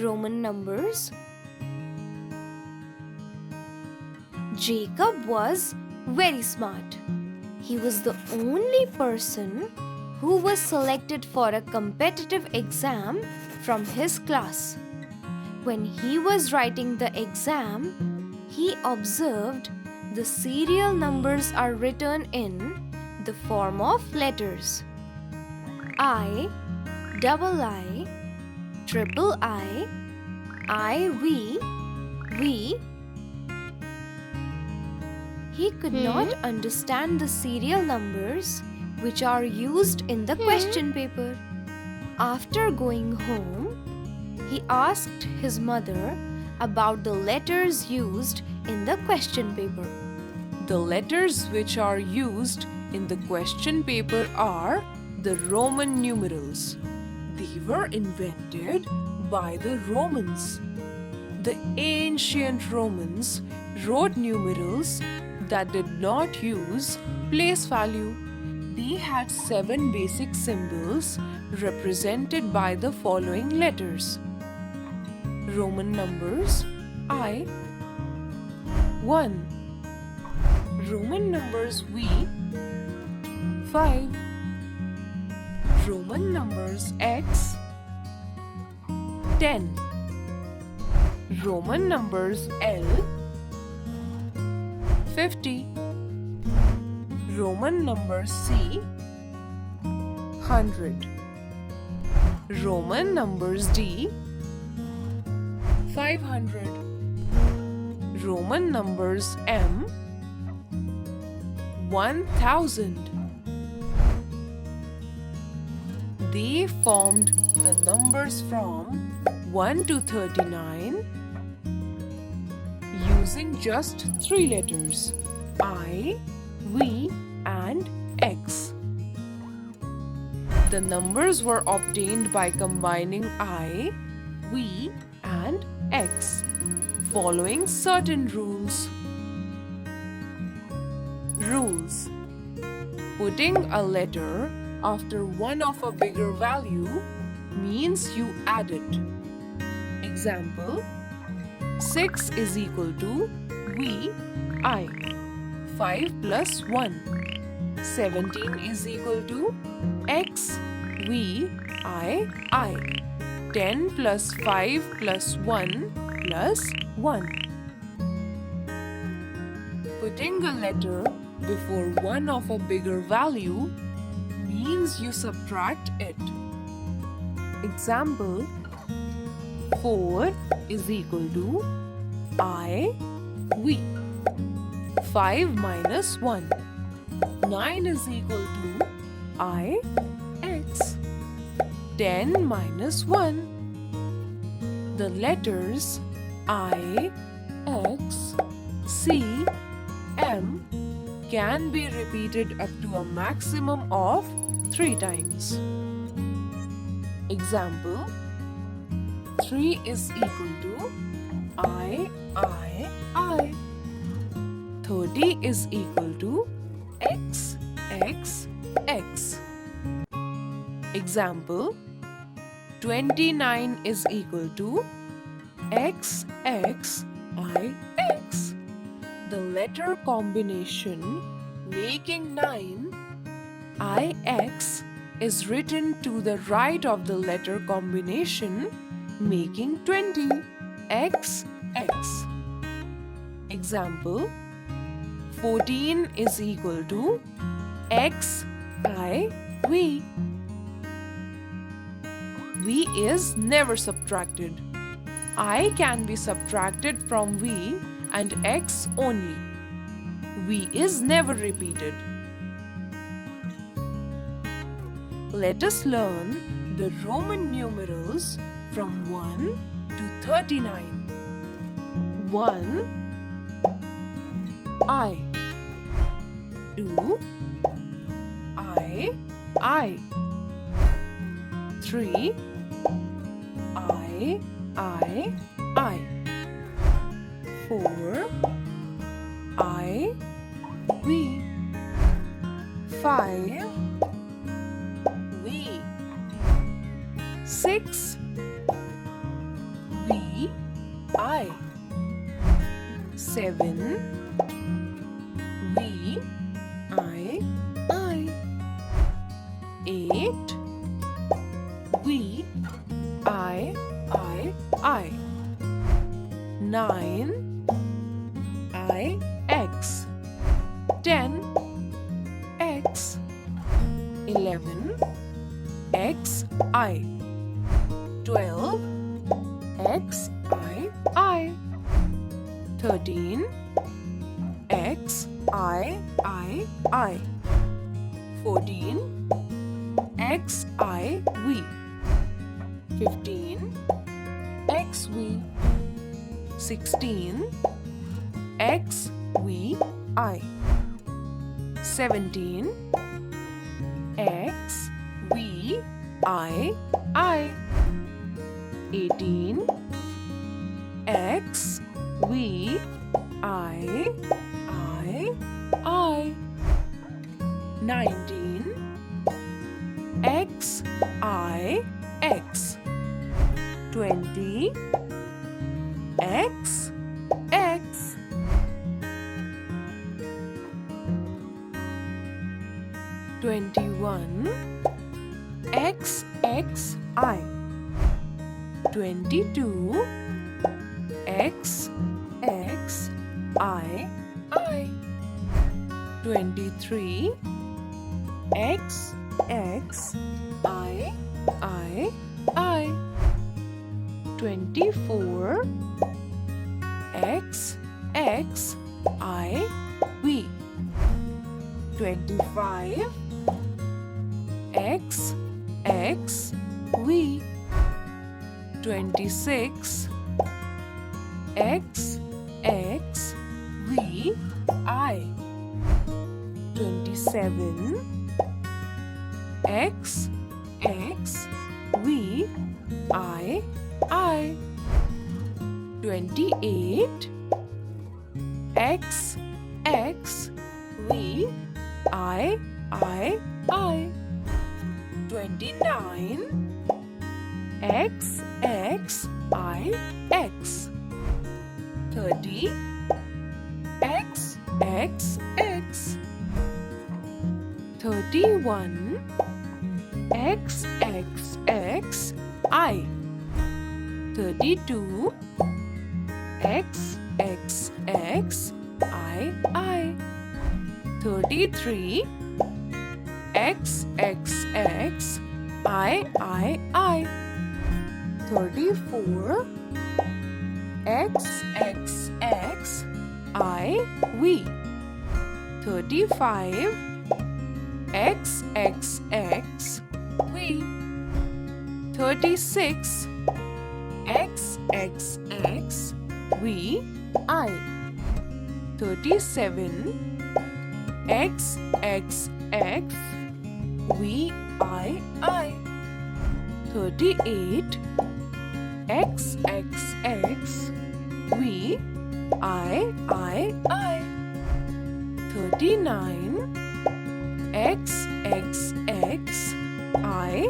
Roman numbers. Jacob was very smart. He was the only person who was selected for a competitive exam from his class. When he was writing the exam, he observed the serial numbers are written in the form of letters. I, double I, triple I, V. He could not understand the serial numbers which are used in the question paper. After going home, he asked his mother about the letters used in the question paper. The letters which are used in the question paper are the Roman numerals. They were invented by the Romans. The ancient Romans wrote numerals that did not use place value. They had 7 basic symbols represented by the following letters. Roman numbers I, 1. Roman numbers V, 5. Roman numbers X, 10. Roman numbers L, 50. Roman number C, 100. Roman numbers D, 500. Roman numbers M, 1000. They formed the numbers from 1 to 39 using just 3 letters, I, V, and X. The numbers were obtained by combining I, V, and X, following certain rules. Rules: putting a letter after one of a bigger value means you add it. Example: 6 is equal to V, I. 5 plus 1. 17 is equal to X, V, I. 10 plus 5 plus 1 plus 1. Putting a letter before one of a bigger value means you subtract it. Example: 4 is equal to I, V. 5 minus 1. 9 is equal to I, X. 10 minus 1. The letters I, X, C, M can be repeated up to a maximum of 3 times. Example: 3 is equal to I. 30 is equal to X. Example: 29 is equal to X. The letter combination making 9, IX, is written to the right of the letter combination making 20, XX. Example: 14 is equal to XIV. V is never subtracted. I can be subtracted from V and X only. V is never repeated. Let us learn the Roman numerals from 1 to 39. 1. I. 2. I. 3. I. 4. I. V. 5. V. 6. I. 7 V I. 8 V I. 9 I X. 10 X. 11 X I. 12 X I. 13 X I. 14 X I V. 15 X V. 16 X V I. 17 X V I. 18 X V I. 19 X I X. 20 X. 21 X I. 22 X I. 23 X I. 24 X I V. 25 X V. 26 X V I. 27 X V I. 28 X V I. 29 X I X. 30 X 31 X I. 32 X I. 33 X I. 34 X I V. 35 X V. 36 X V I. 37 X V I. 38 X V I. 39 X I